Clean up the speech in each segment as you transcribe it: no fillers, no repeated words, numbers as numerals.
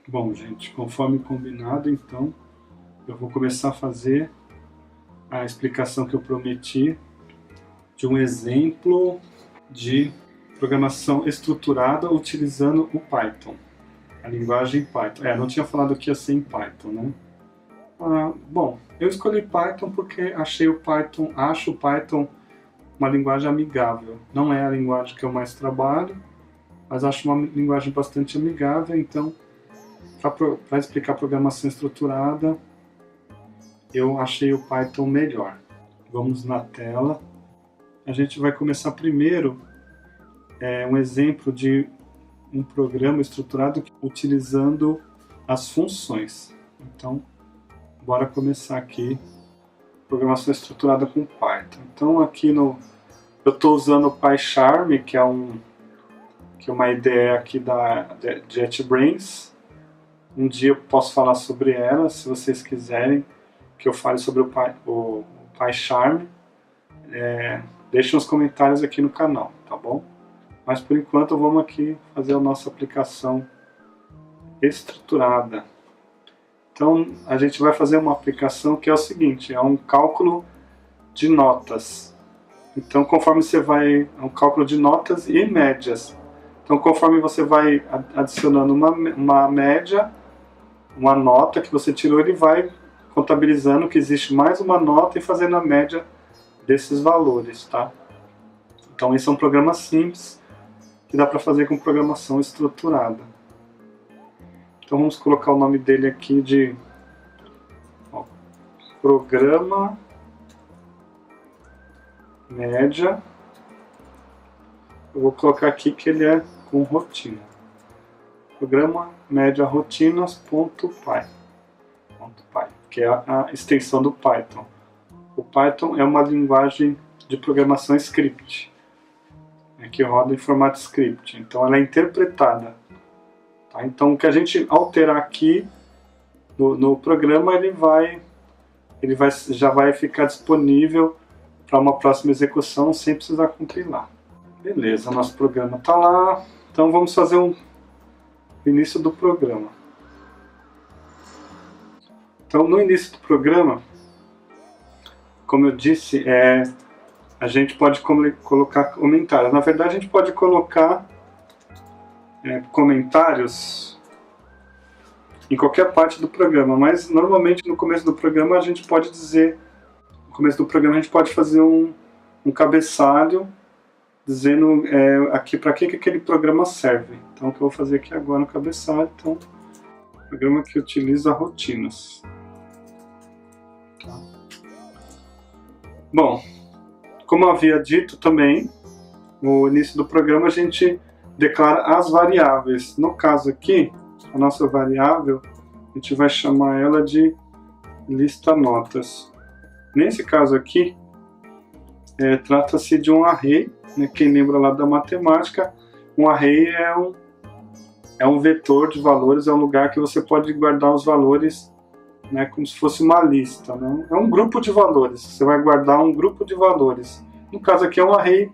Bom, gente, conforme combinado, então, eu vou começar a fazer a explicação que eu prometi de um exemplo de programação estruturada utilizando o Python, a linguagem Python. Não tinha falado que ia ser em Python, né? Bom, eu escolhi Python porque acho o Python uma linguagem amigável. Não é a linguagem que eu mais trabalho, mas acho uma linguagem bastante amigável, então, para explicar programação estruturada, eu achei o Python melhor. Vamos na tela. A gente vai começar primeiro um exemplo de um programa estruturado utilizando as funções. Então, bora começar aqui programação estruturada com Python. Então, aqui eu estou usando o PyCharm, que é uma ideia aqui da JetBrains. Um dia eu posso falar sobre ela, se vocês quiserem que eu fale sobre o PyCharm. Deixe nos comentários aqui no canal, tá bom? Mas por enquanto vamos aqui fazer a nossa aplicação estruturada. Então a gente vai fazer uma aplicação que é o seguinte, é um cálculo de notas. Então conforme você vai, é um cálculo de notas e médias. Então conforme você vai adicionando uma média, uma nota que você tirou, ele vai contabilizando que existe mais uma nota e fazendo a média desses valores, tá? Então esse é um programa simples que dá para fazer com programação estruturada. Então vamos colocar o nome dele aqui de programa média. Eu vou colocar aqui que ele é com rotina. Programa média rotinas.py, que é a extensão do Python. O Python é uma linguagem de programação script, que roda em formato script, então ela é interpretada. Tá? Então o que a gente alterar aqui no programa, já vai ficar disponível para uma próxima execução sem precisar compilar. Beleza, nosso programa está lá. Então vamos fazer o início do programa. Então no início do programa, como eu disse, a gente pode colocar comentários. Na verdade, a gente pode colocar comentários em qualquer parte do programa, mas normalmente no começo do programa a gente pode dizer, no começo do programa a gente pode fazer um cabeçalho dizendo aqui para que aquele programa serve. Então o que eu vou fazer aqui agora no cabeçalho, então, programa que utiliza rotinas. Tá. Bom, como eu havia dito também, no início do programa a gente declara as variáveis. No caso aqui, a nossa variável, a gente vai chamar ela de lista notas. Nesse caso aqui, trata-se de um array, né? Quem lembra lá da matemática, um array é um vetor de valores, é um lugar que você pode guardar os valores, né, como se fosse uma lista, né? É um grupo de valores, você vai guardar um grupo de valores. No caso aqui é um array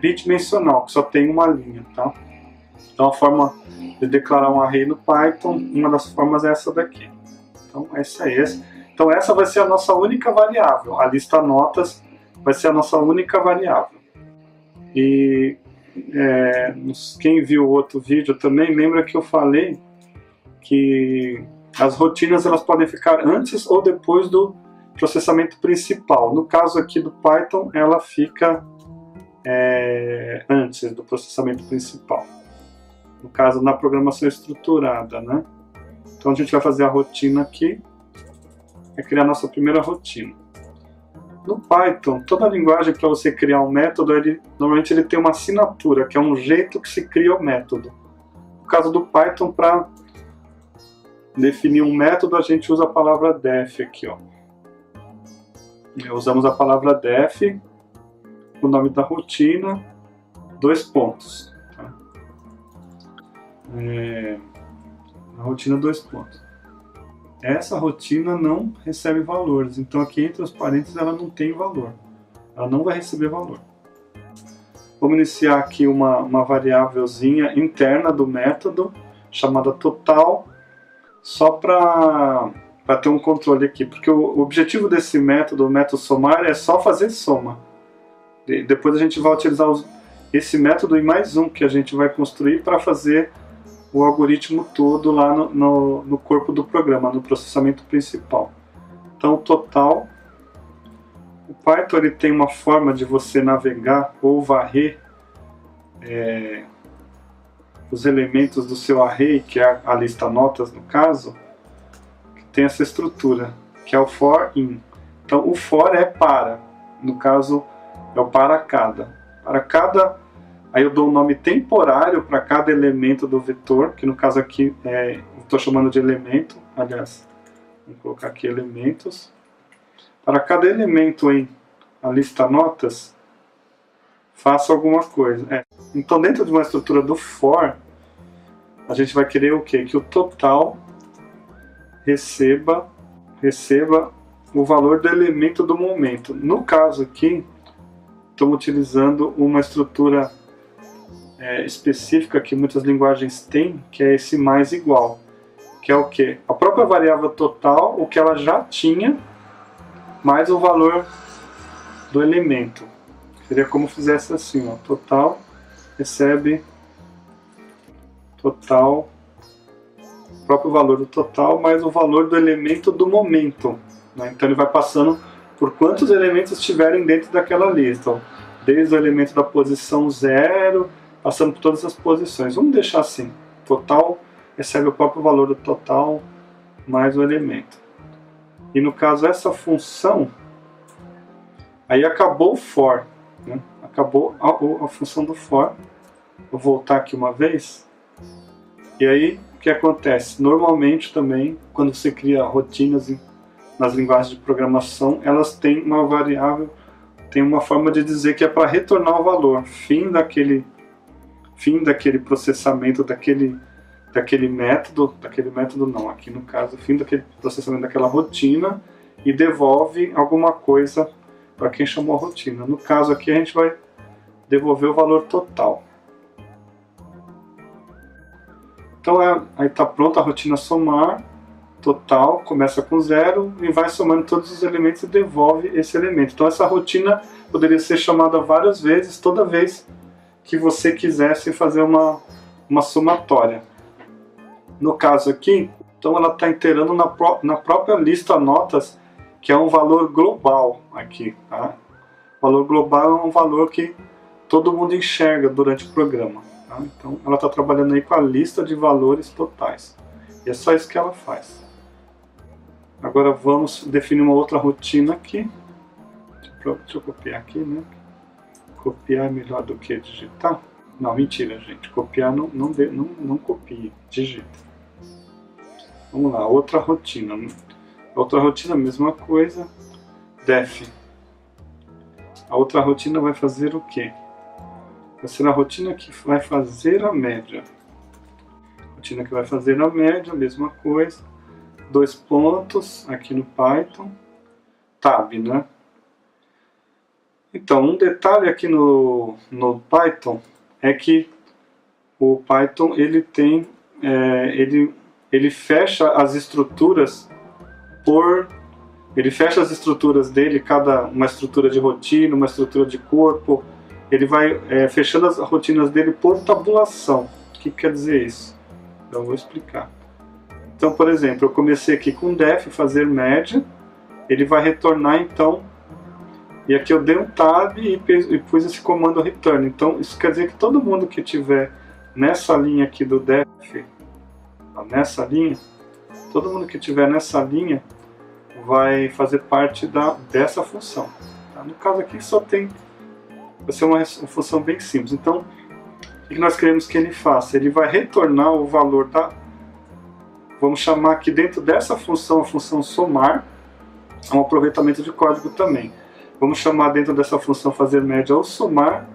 bidimensional, que só tem uma linha, tá? Então a forma de declarar um array no Python, uma das formas é essa daqui. Então essa é essa. Então essa vai ser a nossa única variável. A lista notas vai ser a nossa única variável. E quem viu o outro vídeo também lembra que eu falei que as rotinas elas podem ficar antes ou depois do processamento principal. No caso aqui do Python, ela fica antes do processamento principal. No caso, na programação estruturada, né? Então a gente vai fazer a rotina aqui, criar a nossa primeira rotina. No Python, toda a linguagem para você criar um método, normalmente ele tem uma assinatura, que é um jeito que se cria o método. No caso do Python, para definir um método, a gente usa a palavra def aqui, ó. Usamos a palavra def, o nome da rotina, 2 pontos. Tá? A rotina 2 pontos. Essa rotina não recebe valores, então aqui entre os parênteses ela não tem valor. Ela não vai receber valor. Vamos iniciar aqui uma variávelzinha interna do método, chamada total, só para ter um controle aqui, porque o objetivo desse método, o método somar, é só fazer soma. Depois a gente vai utilizar esse método e mais um que a gente vai construir para fazer o algoritmo todo lá no corpo do programa, no processamento principal. Então o total, o Python ele tem uma forma de você navegar ou varrer os elementos do seu array, que é a lista notas no caso, que tem essa estrutura, que é o for in. Então o for é para, no caso é o para cada. Para cada, aí eu dou um nome temporário para cada elemento do vetor, que no caso aqui estou chamando de elemento, aliás, vou colocar aqui elementos. Para cada elemento em a lista notas, faça alguma coisa. Então dentro de uma estrutura do for, a gente vai querer o quê? Que o total receba o valor do elemento do momento. No caso aqui, estamos utilizando uma estrutura específica que muitas linguagens têm, que é esse mais igual. Que é o quê? A própria variável total, o que ela já tinha, mais o valor do elemento. Seria como fizesse assim, ó, total recebe total, o próprio valor do total mais o valor do elemento do momento, né? Então ele vai passando por quantos elementos estiverem dentro daquela lista, desde o elemento da posição 0, passando por todas as posições. Vamos deixar assim, total recebe o próprio valor do total mais o elemento. E no caso essa função, aí acabou o for, né? Acabou a função do for. Vou voltar aqui uma vez. E aí o que acontece? Normalmente também, quando você cria rotinas nas linguagens de programação, elas têm uma variável, tem uma forma de dizer que é para retornar o valor, fim daquele processamento daquele método não, aqui no caso, fim daquele processamento daquela rotina e devolve alguma coisa para quem chamou a rotina. No caso aqui a gente vai devolver o valor total. Então aí está pronta a rotina somar, total, começa com 0 e vai somando todos os elementos e devolve esse elemento. Então essa rotina poderia ser chamada várias vezes, toda vez que você quisesse fazer uma somatória. No caso aqui, então ela está iterando na própria lista notas, que é um valor global aqui. Tá? O valor global é um valor que todo mundo enxerga durante o programa. Tá? Então ela está trabalhando aí com a lista de valores totais. E é só isso que ela faz. Agora vamos definir uma outra rotina aqui. Deixa eu copiar aqui, né? Copiar é melhor do que digitar? Não, mentira, gente. Copiar não copia, digita. Vamos lá, outra rotina. Outra rotina, mesma coisa. Def. A outra rotina vai fazer o quê? Vai ser a rotina que vai fazer a média. Rotina que vai fazer a média, mesma coisa. 2 pontos aqui no Python. Tab, né? Então, um detalhe aqui no Python é que o Python ele tem ele fecha as estruturas dele, uma estrutura de rotina, uma estrutura de corpo, ele vai fechando as rotinas dele por tabulação. O que quer dizer isso? Eu vou explicar. Então, por exemplo, eu comecei aqui com def, fazer média, ele vai retornar então, e aqui eu dei um tab e pus esse comando return. Então isso quer dizer que todo mundo que estiver nessa linha aqui do def, nessa linha, todo mundo que estiver nessa linha vai fazer parte dessa função. Tá? No caso aqui vai ser uma função bem simples. Então o que nós queremos que ele faça? Ele vai retornar o valor vamos chamar aqui dentro dessa função a função somar, é um aproveitamento de código também. Vamos chamar dentro dessa função fazer média o somar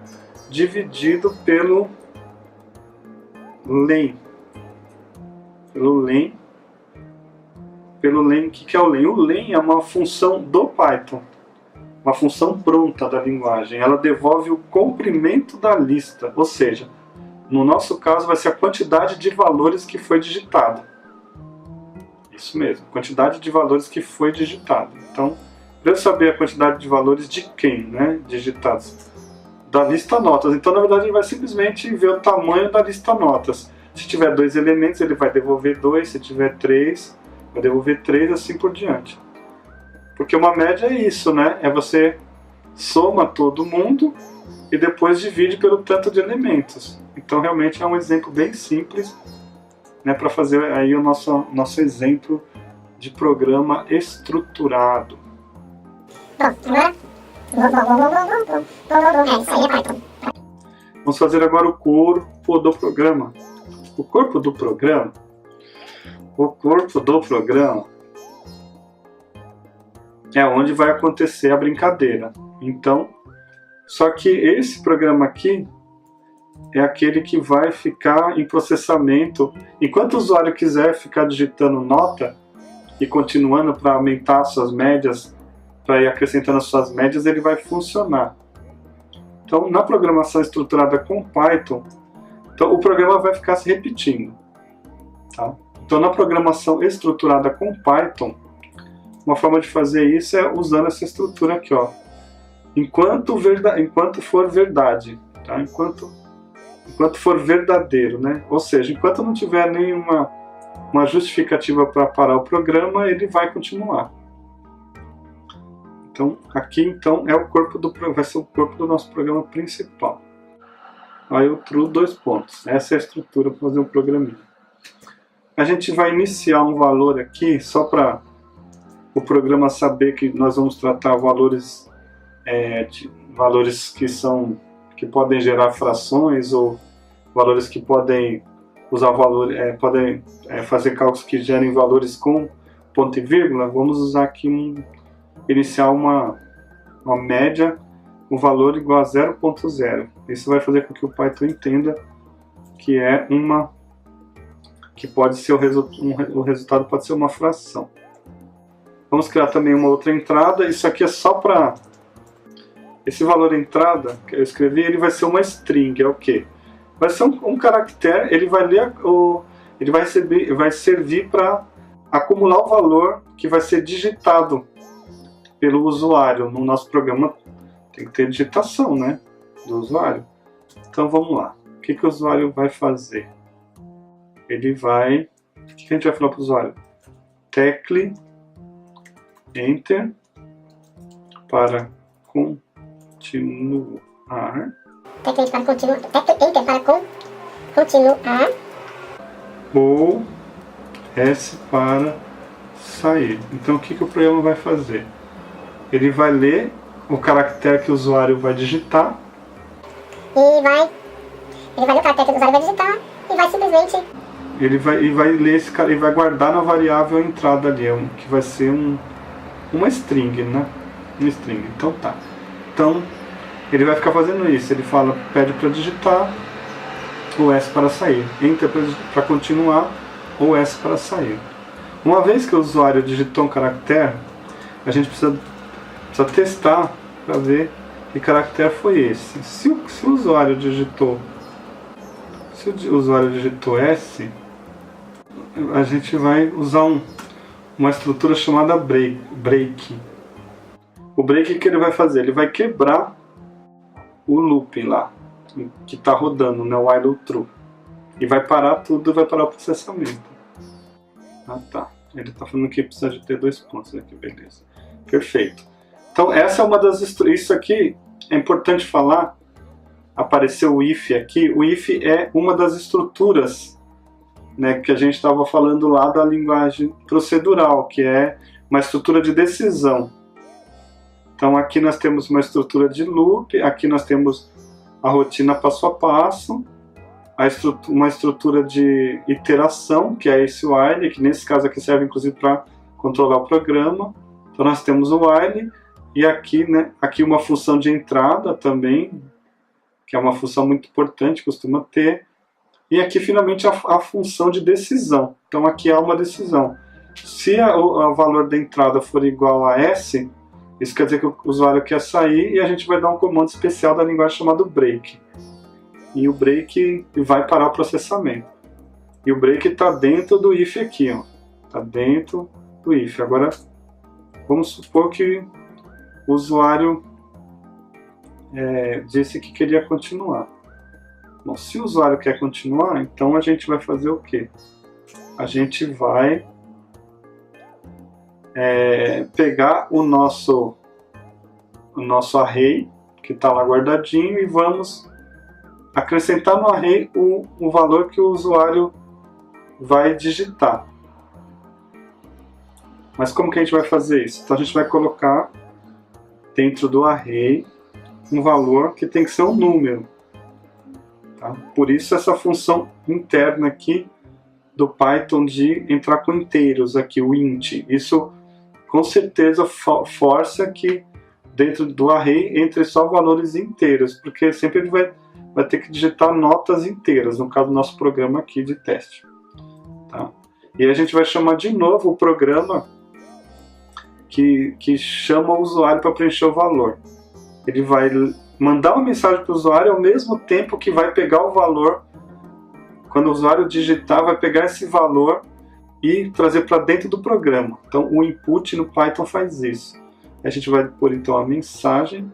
dividido pelo len. Pelo len, o que é o len? O len é uma função do Python, uma função pronta da linguagem. Ela devolve o comprimento da lista, ou seja, No nosso caso vai ser a quantidade de valores que foi digitada. Isso mesmo, quantidade de valores que foi digitada. Então, para eu saber a quantidade de valores de quem, né, digitados, da lista notas. Então, na verdade, ele vai simplesmente ver o tamanho da lista notas. Se tiver 2 elementos, ele vai devolver 2, se tiver 3, vai devolver 3, assim por diante. Porque uma média é isso, né? É você soma todo mundo e depois divide pelo tanto de elementos. Então, realmente é um exemplo bem simples, né, para fazer aí o nosso exemplo de programa estruturado. Vamos fazer agora o corpo do programa. O corpo do programa é onde vai acontecer a brincadeira. Então, só que esse programa aqui é aquele que vai ficar em processamento. Enquanto o usuário quiser ficar digitando nota e continuando para aumentar suas médias, para ir acrescentando as suas médias, ele vai funcionar. Então, na programação estruturada com Python, então, o programa vai ficar se repetindo. Tá? Então, na programação estruturada com Python, uma forma de fazer isso é usando essa estrutura aqui, ó. Enquanto for verdade, tá? Enquanto for verdadeiro, né? Ou seja, enquanto não tiver nenhuma justificativa para parar o programa, ele vai continuar. Então, aqui então é o corpo vai ser o corpo do nosso programa principal. Aí o true 2 pontos. Essa é a estrutura para fazer um programinha. A gente vai iniciar um valor aqui só para o programa saber que nós vamos tratar valores que podem gerar frações ou valores que podem usar podem fazer cálculos que gerem valores com ponto e vírgula. Vamos usar aqui iniciar uma média com valor igual a 0.0. Isso vai fazer com que o Python entenda que pode ser o resultado pode ser uma fração. Vamos criar também uma outra entrada. Isso aqui é só para esse valor entrada que eu escrevi, ele vai ser uma string. É o quê? Vai ser um caractere. Ele vai ler vai servir para acumular o valor que vai ser digitado pelo usuário. No nosso programa tem que ter digitação, né, do usuário. Então vamos lá. O que o usuário vai fazer? Ele vai... O que a gente vai falar para o usuário? Tecle Enter para continuar. Tecle Enter para continuar. Ou S para sair. Então o que o programa vai fazer? Ele vai ler o caractere que o usuário vai digitar. Ele vai ler o caractere que o usuário vai digitar e vai simplesmente... Ele vai ler esse cara e vai guardar na variável a entrada ali, que vai ser uma string, né? Uma string. Então tá. Então ele vai ficar fazendo isso. Ele pede para digitar, ou S para sair. Enter para continuar, ou S para sair. Uma vez que o usuário digitou um caractere, a gente precisa testar para ver que caractere foi esse. Se o usuário digitou S, a gente vai usar uma estrutura chamada break. O break que ele vai fazer? Ele vai quebrar o looping lá, que está rodando, né, o while true. E vai parar tudo, vai parar o processamento. Ah tá, ele está falando que precisa de ter 2 pontos aqui, beleza. Perfeito. Então essa é uma das isso aqui é importante falar. Apareceu o if aqui. O if é uma das estruturas, né, que a gente estava falando lá da linguagem procedural, que é uma estrutura de decisão. Então aqui nós temos uma estrutura de loop, aqui nós temos a rotina passo a passo, uma estrutura de iteração, que é esse while, que nesse caso aqui serve inclusive para controlar o programa. Então nós temos o while, e aqui, né, aqui uma função de entrada também, que é uma função muito importante, costuma ter. E aqui finalmente a função de decisão. Então aqui há uma decisão. Se o valor da entrada for igual a S, isso quer dizer que o usuário quer sair, e a gente vai dar um comando especial da linguagem chamado break. e o break vai parar o processamento. E o break está dentro do if aqui, ó. Está dentro do if. Agora, vamos supor que o usuário disse que queria continuar. Bom, se o usuário quer continuar, então a gente vai fazer o quê? A gente vai pegar o nosso array, que está lá guardadinho, e vamos acrescentar no array o valor que o usuário vai digitar. Mas como que a gente vai fazer isso? Então a gente vai colocar dentro do array um valor que tem que ser um número. Tá? Por isso essa função interna aqui do Python de entrar com inteiros aqui, o int. Isso com certeza força que dentro do array entre só valores inteiros, porque sempre ele vai ter que digitar notas inteiras, no caso do nosso programa aqui de teste. Tá? E a gente vai chamar de novo o programa que chama o usuário para preencher o valor. Ele vai mandar uma mensagem para o usuário ao mesmo tempo que vai pegar o valor. Quando o usuário digitar, vai pegar esse valor e trazer para dentro do programa. Então o input no Python faz isso. A gente vai pôr então a mensagem.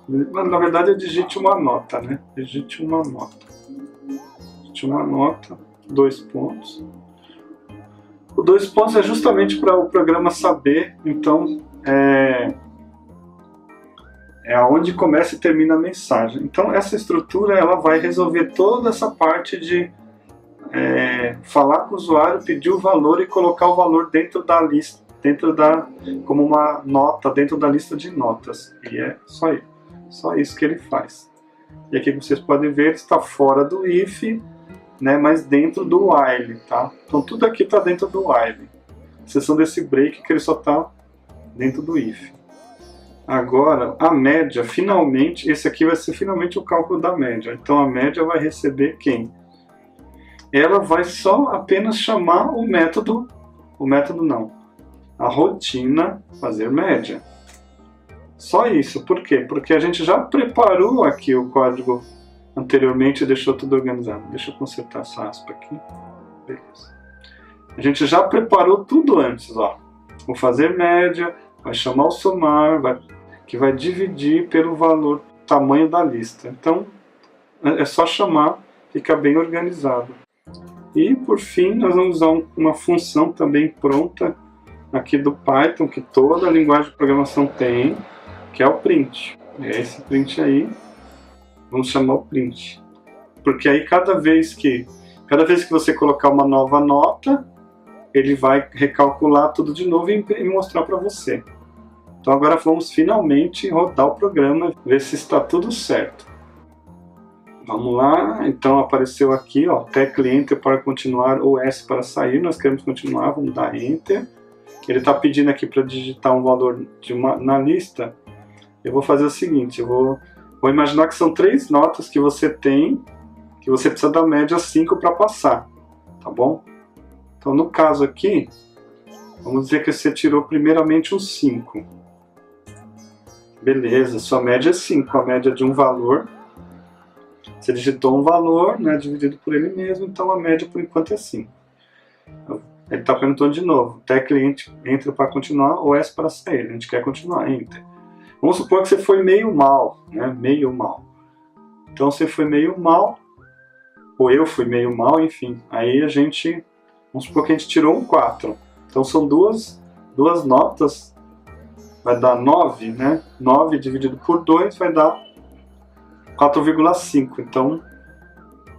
Na verdade, digite uma nota, né? Digite uma nota. Digite uma nota, 2 pontos. O 2 pontos é justamente para o programa saber, então, aonde começa e termina a mensagem. Então, essa estrutura ela vai resolver toda essa parte de falar com o usuário, pedir o valor e colocar o valor dentro da lista, como uma nota dentro da lista de notas. E é só isso que ele faz. E aqui vocês podem ver, ele está fora do if, né, mas dentro do while, tá? Então tudo aqui está dentro do while, exceção desse break que ele só está dentro do if. Agora a média, finalmente, esse aqui vai ser finalmente o cálculo da média. Então a média vai receber quem? Ela vai só apenas chamar o método não, a rotina fazer média. Só isso. Por quê? Porque a gente já preparou aqui o código anteriormente e deixou tudo organizado. Deixa eu consertar essa aspa aqui. Beleza. A gente já preparou tudo antes, ó. Vou fazer média, vai chamar o somar, que vai dividir pelo valor, tamanho da lista. Então, é só chamar, fica bem organizado. E, por fim, nós vamos usar uma função também pronta aqui do Python, que toda a linguagem de programação tem, que é o print. É esse print aí. Vamos chamar o print. Porque aí cada vez que você colocar uma nova nota, ele vai recalcular tudo de novo e mostrar para você. Então agora vamos finalmente rodar o programa, ver se está tudo certo. Vamos lá, então apareceu aqui, ó, tecla Enter para continuar ou S para sair. Nós queremos continuar, vamos dar Enter. Ele está pedindo aqui para digitar um valor na lista. Eu vou fazer o seguinte, eu vou imaginar que são 3 notas que você tem, que você precisa da média 5 para passar, tá bom? Então no caso aqui, vamos dizer que você tirou primeiramente um 5. Beleza, sua média é 5, a média de um valor. Você digitou um valor, né, dividido por ele mesmo, então a média por enquanto é 5. Ele está perguntando de novo, tecla Enter para continuar ou S para sair. A gente quer continuar, Enter. Vamos supor que você foi meio mal, né? Meio mal. Então você foi meio mal, ou eu fui meio mal, enfim. Aí vamos supor que a gente tirou um 4. Então são duas notas, vai dar 9, né? 9 dividido por 2 vai dar 4,5. Então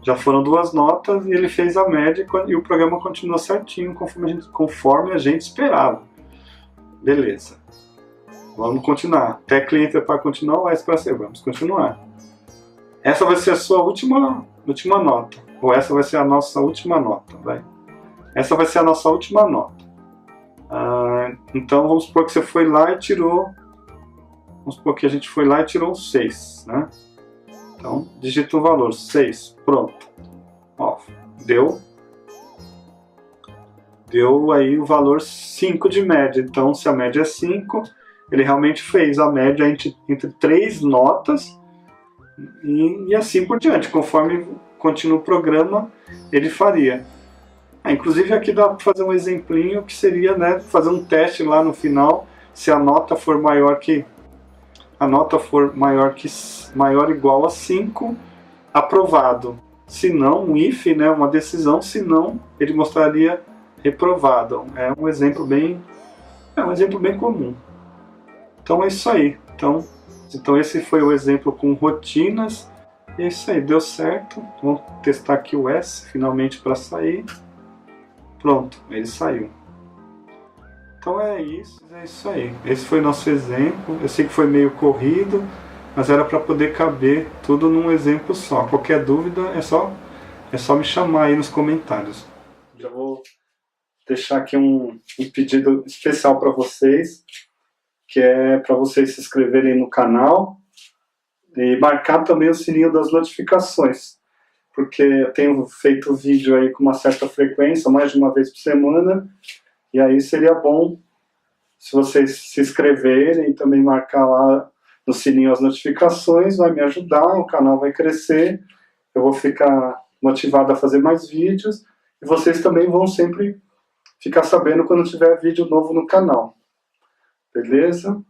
já foram 2 notas e ele fez a média e o programa continuou certinho conforme a gente esperava. Beleza. Vamos continuar. Tecla Enter para continuar ou S para sair. Vamos continuar. Essa vai ser a sua última nota. Ou essa vai ser a nossa última nota. Vai. Essa vai ser a nossa última nota. Então vamos supor que você foi lá e tirou. Vamos supor que a gente foi lá e tirou um 6. Né? Então digita um valor. 6. Pronto. Ó, deu aí o valor 5 de média. Então se a média é 5... Ele realmente fez a média entre 3 notas, E assim por diante, conforme continua o programa, ele faria. Inclusive aqui dá para fazer um exemplinho que seria, né, fazer um teste lá no final, se a nota for maior ou igual a 5, aprovado. Se não, um if, né, uma decisão, se não, ele mostraria reprovado. É um exemplo bem comum. Então é isso aí. Então esse foi o exemplo com rotinas. E é isso aí, deu certo. Vamos testar aqui o S finalmente para sair. Pronto, ele saiu. Então é isso aí. Esse foi o nosso exemplo. Eu sei que foi meio corrido, mas era para poder caber tudo num exemplo só. Qualquer dúvida é só me chamar aí nos comentários. Já vou deixar aqui um pedido especial para vocês, que é para vocês se inscreverem no canal e marcar também o sininho das notificações, porque eu tenho feito vídeo aí com uma certa frequência, mais de uma vez por semana, e aí seria bom se vocês se inscreverem e também marcar lá no sininho as notificações, vai me ajudar, o canal vai crescer, eu vou ficar motivado a fazer mais vídeos, e vocês também vão sempre ficar sabendo quando tiver vídeo novo no canal. Beleza?